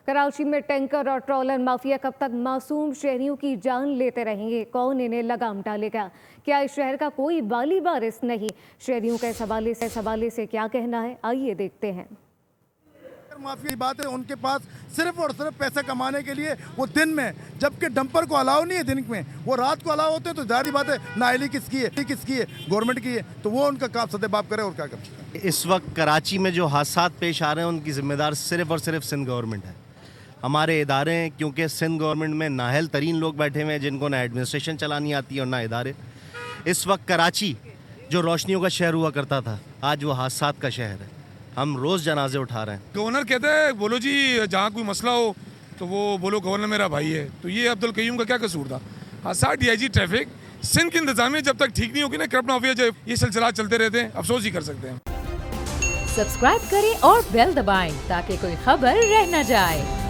कराची में टैंकर और trawler mafia कब तक मासूम शहरियों की जान लेते रहेंगे? कौन इन्हें लगाम डालेगा? क्या इस शहर का कोई वाली वारिस नहीं? शहरियों का इस हवाले से क्या कहना है, आइए देखते हैं। माफिया की बात है, उनके पास सिर्फ और सिर्फ पैसा कमाने के लिए वो दिन में, जबकि डंपर को अलाउ नहीं है दिन में, वो रात को अलाउ होते हैं। तो जारी बात है, नाअहली किसकी है? गवर्नमेंट की है। तो वो उनका काम सदेबाप करे और क्या कर सकते हैं। इस वक्त कराची में जो हादसात पेश आ रहे हैं उनकी जिम्मेदार सिर्फ और सिर्फ सिंध गवर्नमेंट है, हमारे इदारे हैं। क्योंकि सिंध गवर्नमेंट में नाअहल तरीन लोग बैठे हुए हैं जिनको ना एडमिनिस्ट्रेशन चलानी आती है और ना इदारे। इस वक्त कराची जो रोशनियों का शहर हुआ करता था, आज वो हादसात का शहर है। हम रोज़ जनाजे उठा रहे हैं। गवर्नर कहते हैं बोलो जी जहाँ कोई मसला हो तो वो बोलो गवर्नर मेरा भाई है। तो ये अब्दुल कयूम का क्या कसूर था? हादसा DIG ट्रैफिक सिंध की इंतजामिया जब तक ठीक नहीं होगी ना, करप्ट माफिया जो ये सिलसिला चलते रहते हैं, अफसोस ही कर सकते हैं। सब्सक्राइब करें और बेल दबाएं ताकि कोई खबर रह न जाए।